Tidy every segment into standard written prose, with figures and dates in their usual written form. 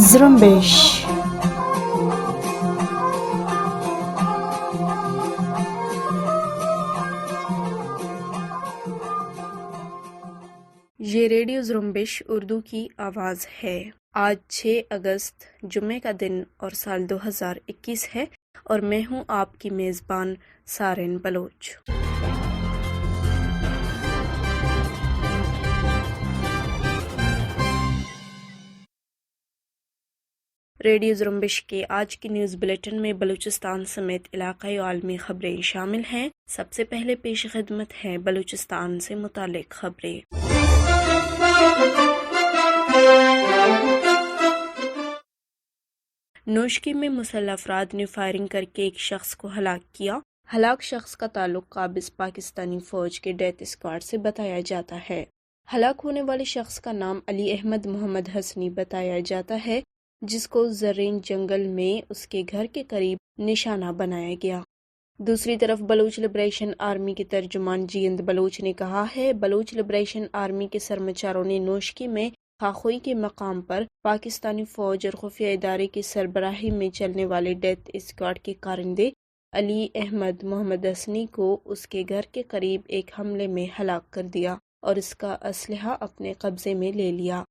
زرمبش. یہ ریڈیو زرمبش اردو کی آواز ہے۔ آج 6 اگست جمعے کا دن اور سال 2021 ہے اور میں ہوں آپ کی میزبان سارین بلوچ۔ ریڈیو زرمبش کے آج کی نیوز بلیٹن میں بلوچستان سمیت علاقائی و عالمی خبریں شامل ہیں۔ سب سے پہلے پیش خدمت ہے بلوچستان سے متعلق خبریں۔ نوشکی میں مسلح افراد نے فائرنگ کر کے ایک شخص کو ہلاک کیا۔ ہلاک شخص کا تعلق قابض پاکستانی فوج کے ڈیتھ اسکواڈ سے بتایا جاتا ہے۔ ہلاک ہونے والے شخص کا نام علی احمد محمد حسنی بتایا جاتا ہے، جس کو زرین جنگل میں اس کے گھر کے قریب نشانہ بنایا گیا۔ دوسری طرف بلوچ لبریشن آرمی کے ترجمان جیند بلوچ نے کہا ہے، بلوچ لبریشن آرمی کے سرمچاروں نے نوشکی میں خاخوئی کے مقام پر پاکستانی فوج اور خفیہ ادارے کی سربراہی میں چلنے والے ڈیتھ اسکواڈ کے کارندے علی احمد محمد حسنی کو اس کے گھر کے قریب ایک حملے میں ہلاک کر دیا اور اس کا اسلحہ اپنے قبضے میں لے لیا۔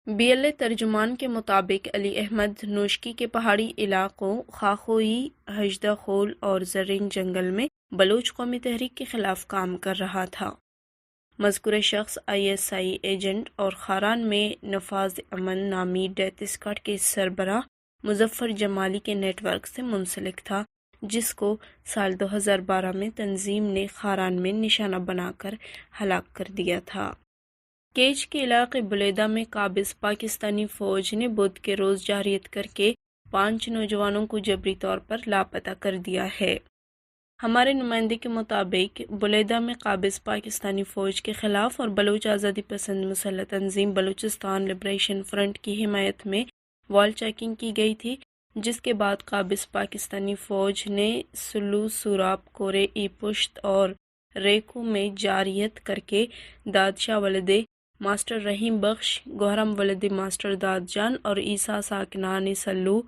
بی ایل اے ترجمان کے مطابق علی احمد نوشکی کے پہاڑی علاقوں خاخوئی، ہجدہ خول اور زرین جنگل میں بلوچ قومی تحریک کے خلاف کام کر رہا تھا۔ مذکورہ شخص ISI ایجنٹ اور خاران میں نفاذ امن نامی ڈیتھ اسکواڈ کے سربراہ مظفر جمالی کے نیٹ ورک سے منسلک تھا، جس کو سال 2012 میں تنظیم نے خاران میں نشانہ بنا کر ہلاک کر دیا تھا۔ کیچ کے علاقے بلیدہ میں قابض پاکستانی فوج نے بدھ کے روز جارحیت کر کے 5 نوجوانوں کو جبری طور پر لاپتہ کر دیا ہے۔ ہمارے نمائندے کے مطابق بلیدہ میں قابض پاکستانی فوج کے خلاف اور بلوچ آزادی پسند مسلح تنظیم بلوچستان لبریشن فرنٹ کی حمایت میں وال چیکنگ کی گئی تھی، جس کے بعد قابض پاکستانی فوج نے سلو، سوراب، کورے، ای پشت اور ریکو میں جارحیت کر کے دادشاہ ولد ماسٹر رحیم بخش، گوہرم ولد ماسٹر داد جان اور عیسیٰ ساکنان سلو،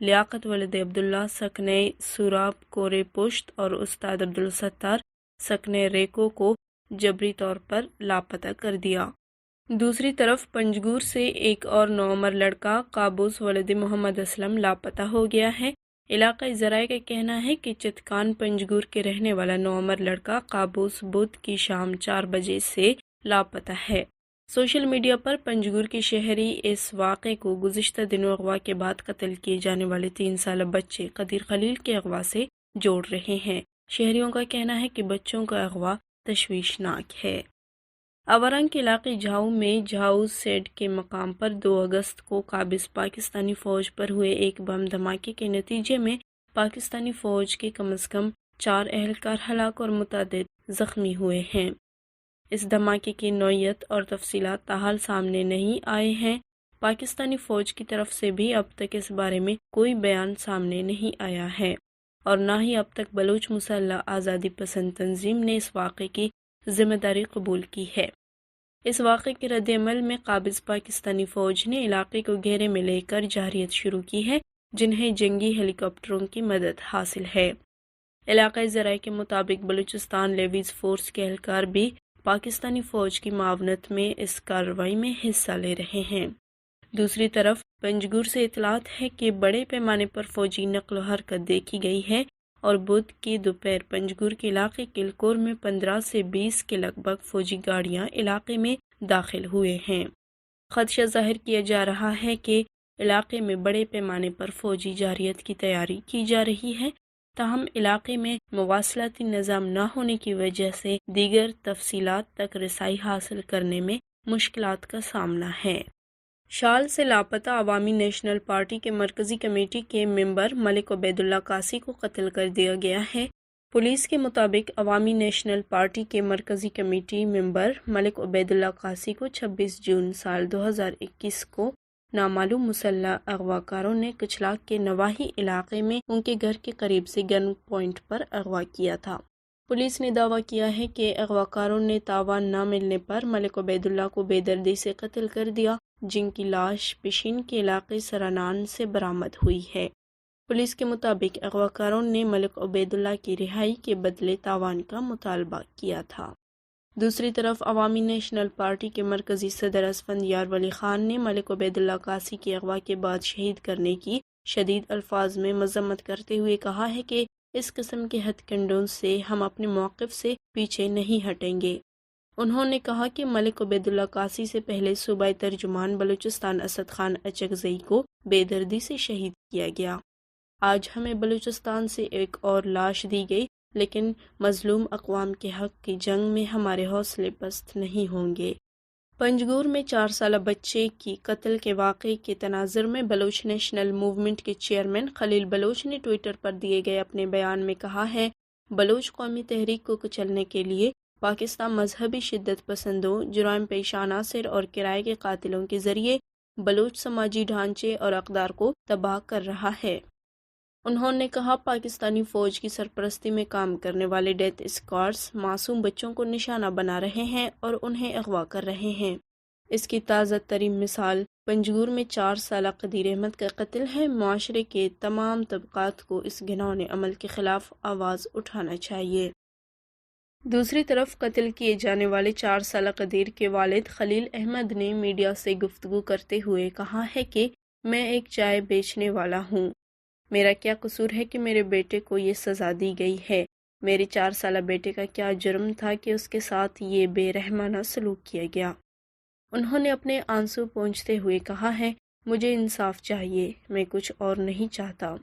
لیاقت ولد عبداللہ سکنے سوراب کورے پشت اور استاد عبدالستار سکنے ریکو کو جبری طور پر لاپتہ کر دیا۔ دوسری طرف پنجگور سے ایک اور 9 عمر لڑکا قابوس ولد محمد اسلم لاپتہ ہو گیا ہے۔ علاقائی ذرائع کا کہنا ہے کہ چتکان پنجگور کے رہنے والا 9 عمر لڑکا قابوس بدھ کی شام 4 بجے سے لاپتہ ہے۔ سوشل میڈیا پر پنجگور کے شہری اس واقعے کو گزشتہ دنوں اغوا کے بعد قتل کیے جانے والے 3 سالہ بچے قدیر خلیل کے اغوا سے جوڑ رہے ہیں۔ شہریوں کا کہنا ہے کہ بچوں کا اغوا تشویشناک ہے۔ آورنگ کے علاقے جھاؤ میں جھاؤ سیڈ کے مقام پر 2 اگست کو قابض پاکستانی فوج پر ہوئے ایک بم دھماکے کے نتیجے میں پاکستانی فوج کے کم از کم 4 اہلکار ہلاک اور متعدد زخمی ہوئے ہیں۔ اس دھماکے کی نوعیت اور تفصیلات تاحال سامنے نہیں آئے ہیں۔ پاکستانی فوج کی طرف سے بھی اب تک اس بارے میں کوئی بیان سامنے نہیں آیا ہے اور نہ ہی اب تک بلوچ مسلح آزادی پسند تنظیم نے اس واقعے کی ذمہ داری قبول کی ہے۔ اس واقعے کے رد عمل میں قابض پاکستانی فوج نے علاقے کو گھیرے میں لے کر جارحیت شروع کی ہے، جنہیں جنگی ہیلی کاپٹروں کی مدد حاصل ہے۔ علاقائی ذرائع کے مطابق بلوچستان لیویز فورس کے اہلکار بھی پاکستانی فوج کی معاونت میں اس کارروائی میں حصہ لے رہے ہیں۔ دوسری طرف پنجگور سے اطلاعات ہے کہ بڑے پیمانے پر فوجی نقل و حرکت دیکھی گئی ہے اور بدھ کی دوپہر پنجگور کے علاقے کلکور میں 15 سے 20 کے لگ بھگ فوجی گاڑیاں علاقے میں داخل ہوئے ہیں۔ خدشہ ظاہر کیا جا رہا ہے کہ علاقے میں بڑے پیمانے پر فوجی جارحیت کی تیاری کی جا رہی ہے، تاہم علاقے میں مواصلاتی نظام نہ ہونے کی وجہ سے دیگر تفصیلات تک رسائی حاصل کرنے میں مشکلات کا سامنا ہے۔ شال سے لاپتہ عوامی نیشنل پارٹی کے مرکزی کمیٹی کے ممبر ملک عبید اللہ قاسی کو قتل کر دیا گیا ہے۔ پولیس کے مطابق عوامی نیشنل پارٹی کے مرکزی کمیٹی ممبر ملک عبید اللہ قاسی کو 26 جون سال 2021 کو نامعلوم مسلح اغواکاروں نے کچلاک کے نواحی علاقے میں ان کے گھر کے قریب سے گن پوائنٹ پر اغوا کیا تھا۔ پولیس نے دعویٰ کیا ہے کہ اغواکاروں نے تاوان نہ ملنے پر ملک عبید اللہ کو بے دردی سے قتل کر دیا، جن کی لاش پشین کے علاقے سرانان سے برآمد ہوئی ہے۔ پولیس کے مطابق اغواکاروں نے ملک عبید اللہ کی رہائی کے بدلے تاوان کا مطالبہ کیا تھا۔ دوسری طرف عوامی نیشنل پارٹی کے مرکزی صدر اسفندیار ولی خان نے ملک عبید اللہ قاسی کے اغوا کے بعد شہید کرنے کی شدید الفاظ میں مذمت کرتے ہوئے کہا ہے کہ اس قسم کے ہتھ کنڈوں سے ہم اپنے موقف سے پیچھے نہیں ہٹیں گے۔ انہوں نے کہا کہ ملک عبید اللہ قاسی سے پہلے صوبائی ترجمان بلوچستان اسد خان اچکزئی کو بے دردی سے شہید کیا گیا۔ آج ہمیں بلوچستان سے ایک اور لاش دی گئی، لیکن مظلوم اقوام کے حق کی جنگ میں ہمارے حوصلے پست نہیں ہوں گے۔ پنجگور میں 4 سالہ بچے کی قتل کے واقعے کے تناظر میں بلوچ نیشنل موومنٹ کے چیئرمین خلیل بلوچ نے ٹویٹر پر دیے گئے اپنے بیان میں کہا ہے، بلوچ قومی تحریک کو کچلنے کے لیے پاکستان مذہبی شدت پسندوں، جرائم پیشہ عناصر اور کرائے کے قاتلوں کے ذریعے بلوچ سماجی ڈھانچے اور اقدار کو تباہ کر رہا ہے۔ انہوں نے کہا، پاکستانی فوج کی سرپرستی میں کام کرنے والے ڈیتھ اسکواڈز معصوم بچوں کو نشانہ بنا رہے ہیں اور انہیں اغوا کر رہے ہیں۔ اس کی تازہ ترین مثال پنجگور میں 4 سالہ قدیر احمد کا قتل ہے۔ معاشرے کے تمام طبقات کو اس گھناؤنے عمل کے خلاف آواز اٹھانا چاہیے۔ دوسری طرف قتل کیے جانے والے 4 سالہ قدیر کے والد خلیل احمد نے میڈیا سے گفتگو کرتے ہوئے کہا ہے کہ میں ایک چائے بیچنے والا ہوں۔ میرا کیا قصور ہے کہ میرے بیٹے کو یہ سزا دی گئی ہے؟ میرے 4 سالہ بیٹے کا کیا جرم تھا کہ اس کے ساتھ یہ بے رحمانہ سلوک کیا گیا؟ انہوں نے اپنے آنسو پونچھتے ہوئے کہا ہے، مجھے انصاف چاہیے، میں کچھ اور نہیں چاہتا۔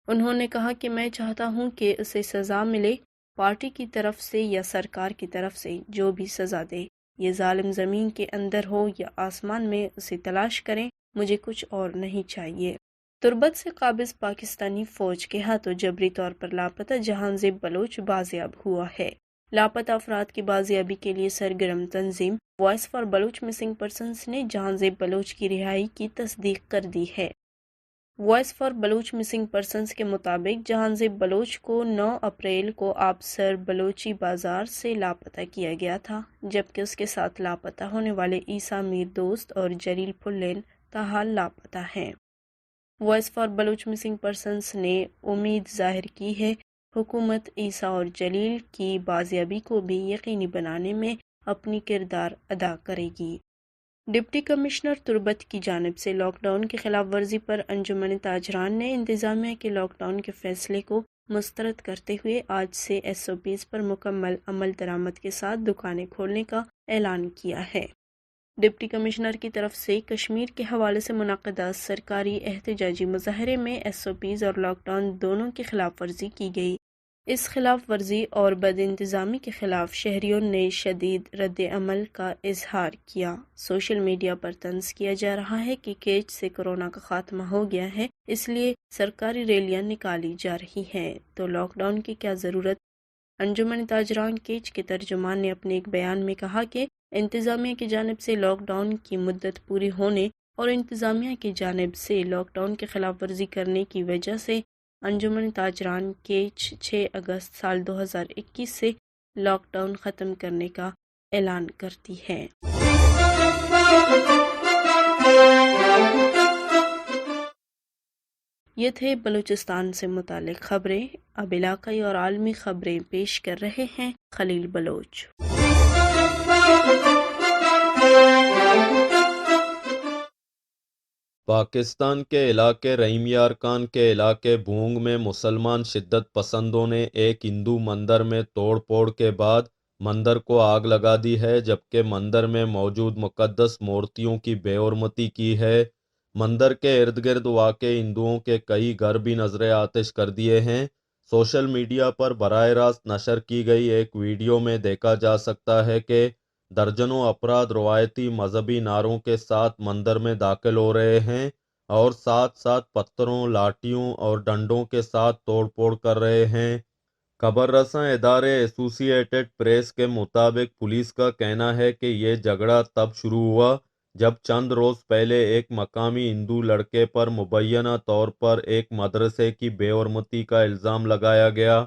انہوں نے کہا کہ میں چاہتا ہوں کہ اسے سزا ملے، پارٹی کی طرف سے یا سرکار کی طرف سے جو بھی سزا دے، یہ ظالم زمین کے اندر ہو یا آسمان میں، اسے تلاش کریں، مجھے کچھ اور نہیں چاہیے۔ تربت سے قابض پاکستانی فوج کے ہاتھوں جبری طور پر لاپتہ جہانزیب بلوچ بازیاب ہوا ہے۔ لاپتہ افراد کی بازیابی کے لیے سرگرم تنظیم voice for Baloch missing persons نے جہانزیب بلوچ کی رہائی کی تصدیق کر دی ہے۔ Voice for Baloch missing persons کے مطابق جہانزیب بلوچ کو 9 اپریل کو آبسر بلوچی بازار سے لاپتہ کیا گیا تھا، جبکہ اس کے ساتھ لاپتہ ہونے والے عیسیٰ میر دوست اور جلیل پھلین تاحال لاپتہ ہیں۔ Voice for Baloch missing persons نے امید ظاہر کی ہے حکومت عیسیٰ اور جلیل کی بازیابی کو بھی یقینی بنانے میں اپنی کردار ادا کرے گی۔ ڈپٹی کمشنر تربت کی جانب سے لاک ڈاؤن کی خلاف ورزی پر انجمن تاجران نے انتظامیہ کے لاک ڈاؤن کے فیصلے کو مسترد کرتے ہوئے آج سے SOPs پر مکمل عمل درآمد کے ساتھ دکانیں کھولنے کا اعلان کیا ہے۔ ڈپٹی کمشنر کی طرف سے کشمیر کے حوالے سے منعقدہ سرکاری احتجاجی مظاہرے میں SOPs اور لاک ڈاؤن دونوں کی خلاف ورزی کی گئی۔ اس خلاف ورزی اور بد انتظامی کے خلاف شہریوں نے شدید رد عمل کا اظہار کیا۔ سوشل میڈیا پر طنز کیا جا رہا ہے کہ کیچ سے کورونا کا خاتمہ ہو گیا ہے، اس لیے سرکاری ریلیاں نکالی جا رہی ہیں، تو لاک ڈاؤن کی کیا ضرورت؟ انجمن تاجران کیچ کے ترجمان نے اپنے ایک بیان میں کہا کہ انتظامیہ کی جانب سے لاک ڈاؤن کی مدت پوری ہونے اور انتظامیہ کی جانب سے لاک ڈاؤن کی خلاف ورزی کرنے کی وجہ سے انجمن تاجران کیچ 6 اگست سال 2021 سے لاک ڈاؤن ختم کرنے کا اعلان کرتی ہے۔ یہ تھے بلوچستان سے متعلق خبریں۔ اب علاقائی اور عالمی خبریں پیش کر رہے ہیں خلیل بلوچ۔ پاکستان کے علاقے رحیم یارکان کے علاقے بھونگ میں مسلمان شدت پسندوں نے ایک ہندو مندر میں توڑ پھوڑ کے بعد مندر کو آگ لگا دی ہے، جبکہ مندر میں موجود مقدس مورتیوں کی بے حرمتی کی ہے۔ مندر کے ارد گرد واقع ہندوؤں کے کئی گھر بھی نذر آتش کر دیے ہیں۔ سوشل میڈیا پر براہ راست نشر کی گئی ایک ویڈیو میں دیکھا جا سکتا ہے کہ درجنوں افراد روایتی مذہبی نعروں کے ساتھ مندر میں داخل ہو رہے ہیں اور ساتھ ساتھ پتھروں، لاٹھیوں اور ڈنڈوں کے ساتھ توڑ پھوڑ کر رہے ہیں۔ خبر رساں ادارے ایسوسی ایٹڈ پریس کے مطابق پولیس کا کہنا ہے کہ یہ جھگڑا تب شروع ہوا جب چند روز پہلے ایک مقامی ہندو لڑکے پر مبینہ طور پر ایک مدرسے کی بے حرمتی کا الزام لگایا گیا۔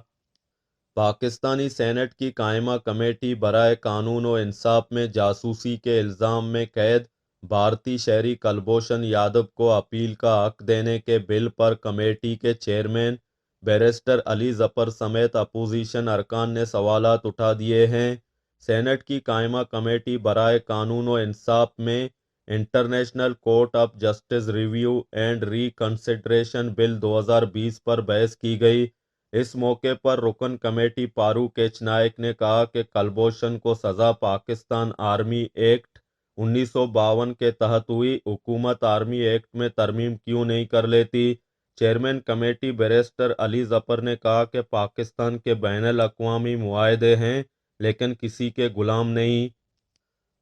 پاکستانی سینٹ کی قائمہ کمیٹی برائے قانون و انصاف میں جاسوسی کے الزام میں قید بھارتی شہری کلبھوشن یادو کو اپیل کا حق دینے کے بل پر کمیٹی کے چیئرمین بیرسٹر علی ظفر سمیت اپوزیشن ارکان نے سوالات اٹھا دیے ہیں۔ سینٹ کی قائمہ کمیٹی برائے قانون و انصاف میں international court of justice review and reconsideration bill 2020 پر بحث کی گئی۔ اس موقع پر رکن کمیٹی فاروق ایچ نائک نے کہا کہ کلبھوشن کو سزا پاکستان آرمی ایکٹ 1952 کے تحت ہوئی، حکومت آرمی ایکٹ میں ترمیم کیوں نہیں کر لیتی؟ Chairman committee barrister Ali Zafar نے کہا کہ پاکستان کے بین الاقوامی معاہدے ہیں لیکن کسی کے غلام نہیں۔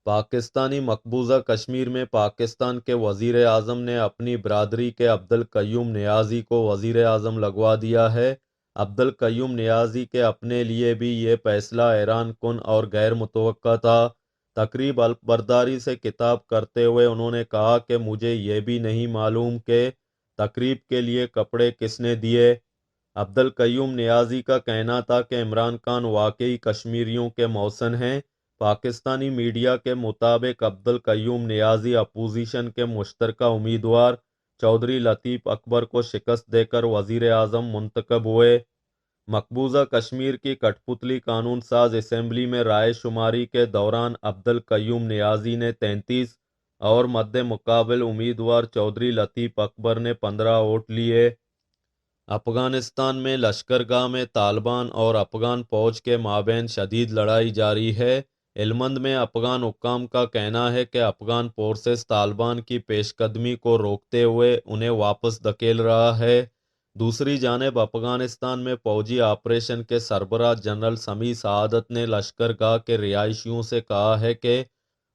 پاکستانی مقبوضہ کشمیر میں پاکستان کے وزیر اعظم نے اپنی برادری کے عبدالقیوم نیازی کو وزیر اعظم لگوا دیا ہے۔ عبدالقیوم نیازی کے اپنے لیے بھی یہ فیصلہ حیران کن اور غیر متوقع تھا۔ تقریب حلف برداری سے خطاب کرتے ہوئے انہوں نے کہا کہ مجھے یہ بھی نہیں معلوم کہ تقریب کے لیے کپڑے کس نے دیے۔ عبدالقیوم نیازی کا کہنا تھا کہ عمران خان واقعی کشمیریوں کے محسن ہیں۔ پاکستانی میڈیا کے مطابق عبدالقیوم نیازی اپوزیشن کے مشترکہ امیدوار چودھری لطیف اکبر کو شکست دے کر وزیر اعظم منتخب ہوئے۔ مقبوضہ کشمیر کی کٹھ پتلی قانون ساز اسمبلی میں رائے شماری کے دوران عبدالقیوم نیازی نے 33 اور مد مقابل امیدوار چودھری لطیف اکبر نے 15 ووٹ لیے۔ افغانستان میں لشکرگاہ میں طالبان اور افغان فوج کے مابین شدید لڑائی جاری ہے۔ ہلمند میں افغان حکام کا کہنا ہے کہ افغان فورسز طالبان کی پیش قدمی کو روکتے ہوئے انہیں واپس دھکیل رہا ہے۔ دوسری جانب افغانستان میں فوجی آپریشن کے سربراہ جنرل سمیع سعادت نے لشکرگاہ کے رہائشیوں سے کہا ہے کہ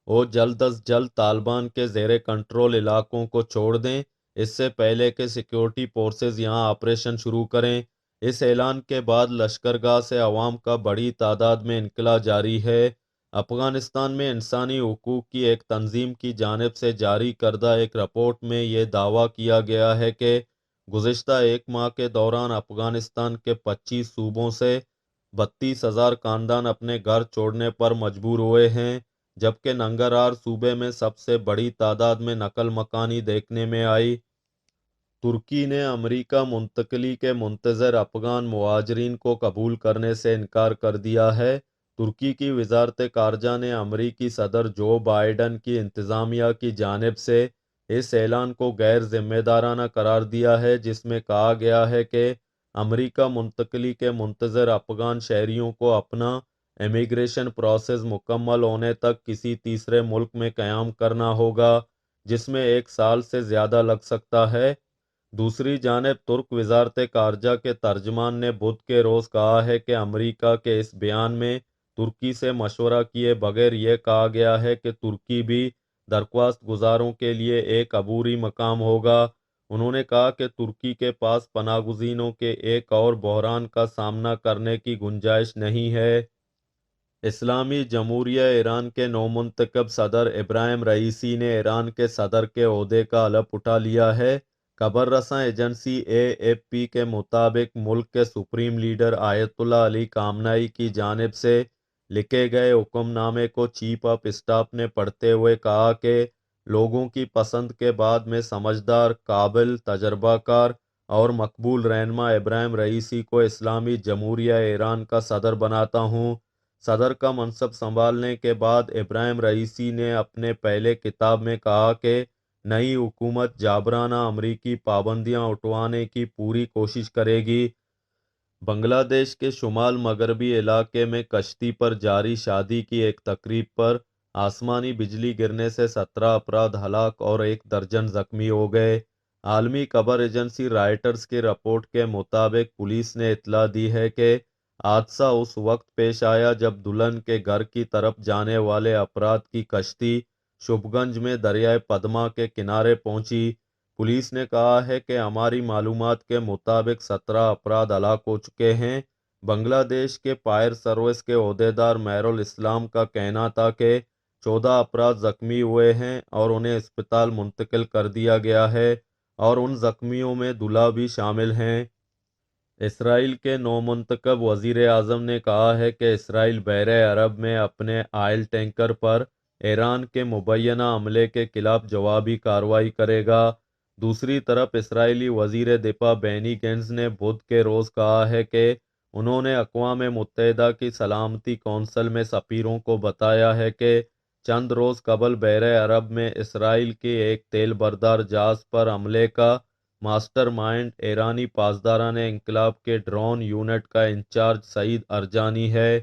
وہ جلد از جلد طالبان کے زیر کنٹرول علاقوں کو چھوڑ دیں، اس سے پہلے کہ سیکیورٹی فورسز یہاں آپریشن شروع کریں۔ اس اعلان کے بعد لشکرگاہ سے عوام کا بڑی تعداد میں انخلا جاری ہے۔ افغانستان میں انسانی حقوق کی ایک تنظیم کی جانب سے جاری کردہ ایک رپورٹ میں یہ دعویٰ کیا گیا ہے کہ گزشتہ ایک ماہ کے دوران افغانستان کے 25 صوبوں سے 32,000 خاندان اپنے گھر چھوڑنے پر مجبور ہوئے ہیں، جبکہ ننگرہار صوبے میں سب سے بڑی تعداد میں نقل مکانی دیکھنے میں آئی۔ ترکی نے امریکہ منتقلی کے منتظر افغان مہاجرین کو قبول کرنے سے انکار کر دیا ہے۔ ترکی کی وزارت خارجہ نے امریکی صدر جو بائیڈن کی انتظامیہ کی جانب سے اس اعلان کو غیر ذمہ دارانہ قرار دیا ہے، جس میں کہا گیا ہے کہ امریکہ منتقلی کے منتظر افغان شہریوں کو اپنا امیگریشن پروسیس مکمل ہونے تک کسی تیسرے ملک میں قیام کرنا ہوگا، جس میں 1 سال سے زیادہ لگ سکتا ہے۔ دوسری جانب ترک وزارت خارجہ کے ترجمان نے بدھ کے روز کہا ہے کہ امریکہ کے اس بیان میں ترکی سے مشورہ کیے بغیر یہ کہا گیا ہے کہ ترکی بھی درخواست گزاروں کے لیے ایک عبوری مقام ہوگا۔ انہوں نے کہا کہ ترکی کے پاس پناہ گزینوں کے ایک اور بحران کا سامنا کرنے کی گنجائش نہیں ہے۔ اسلامی جمہوریہ ایران کے نومنتخب صدر ابراہیم رئیسی نے ایران کے صدر کے عہدے کا حلف اٹھا لیا ہے۔ خبر رساں ایجنسی AFP کے مطابق ملک کے سپریم لیڈر آیت اللہ علی خامنہ ای کی جانب سے لکھے گئے حکم نامے کو چیف آف اسٹاف نے پڑھتے ہوئے کہا کہ لوگوں کی پسند کے بعد میں سمجھدار، قابل، تجربہ کار اور مقبول رہنما ابراہیم رئیسی کو اسلامی جمہوریہ ایران کا صدر بناتا ہوں۔ صدر کا منصب سنبھالنے کے بعد ابراہیم رئیسی نے اپنے پہلے خطاب میں کہا کہ نئی حکومت جابرانہ امریکی پابندیاں اٹھوانے کی پوری کوشش کرے گی۔ بنگلہ دیش کے شمال مغربی علاقے میں کشتی پر جاری شادی کی ایک تقریب پر آسمانی بجلی گرنے سے 17 افراد ہلاک اور 1 درجن زخمی ہو گئے۔ عالمی خبر ایجنسی رائٹرز کی رپورٹ کے مطابق پولیس نے اطلاع دی ہے کہ حادثہ اس وقت پیش آیا جب دلہن کے گھر کی طرف جانے والے افراد کی کشتی شبھ گنج میں دریائے پدما کے کنارے پہنچی۔ پولیس نے کہا ہے کہ ہماری معلومات کے مطابق 17 افراد ہلاک ہو چکے ہیں۔ بنگلہ دیش کے فائر سروس کے عہدیدار مہر الاسلام کا کہنا تھا کہ 14 افراد زخمی ہوئے ہیں اور انہیں اسپتال منتقل کر دیا گیا ہے اور ان زخمیوں میں دلہا بھی شامل ہیں۔ اسرائیل کے نومنتخب وزیر اعظم نے کہا ہے کہ اسرائیل بحر عرب میں اپنے آئل ٹینکر پر ایران کے مبینہ حملے کے خلاف جوابی کارروائی کرے گا۔ دوسری طرف اسرائیلی وزیر دفاع بینی گینٹس نے بدھ کے روز کہا ہے کہ انہوں نے اقوام متحدہ کی سلامتی کونسل میں سفیروں کو بتایا ہے کہ چند روز قبل بحر عرب میں اسرائیل کی ایک تیل بردار جہاز پر حملے کا ماسٹر مائنڈ ایرانی پاسداران انقلاب کے ڈرون یونٹ کا انچارج سعید ارجانی ہے۔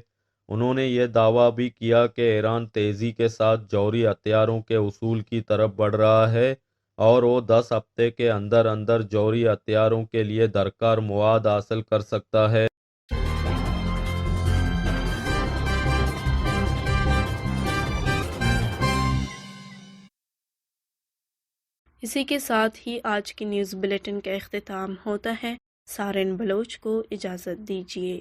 انہوں نے یہ دعویٰ بھی کیا کہ ایران تیزی کے ساتھ جوہری ہتھیاروں کے حصول کی طرف بڑھ رہا ہے اور وہ 10 ہفتے کے اندر اندر جوہری ہتھیاروں کے لیے درکار مواد حاصل کر سکتا ہے۔ اسی کے ساتھ ہی آج کی نیوز بلیٹن کا اختتام ہوتا ہے۔ سارن بلوچ کو اجازت دیجیے۔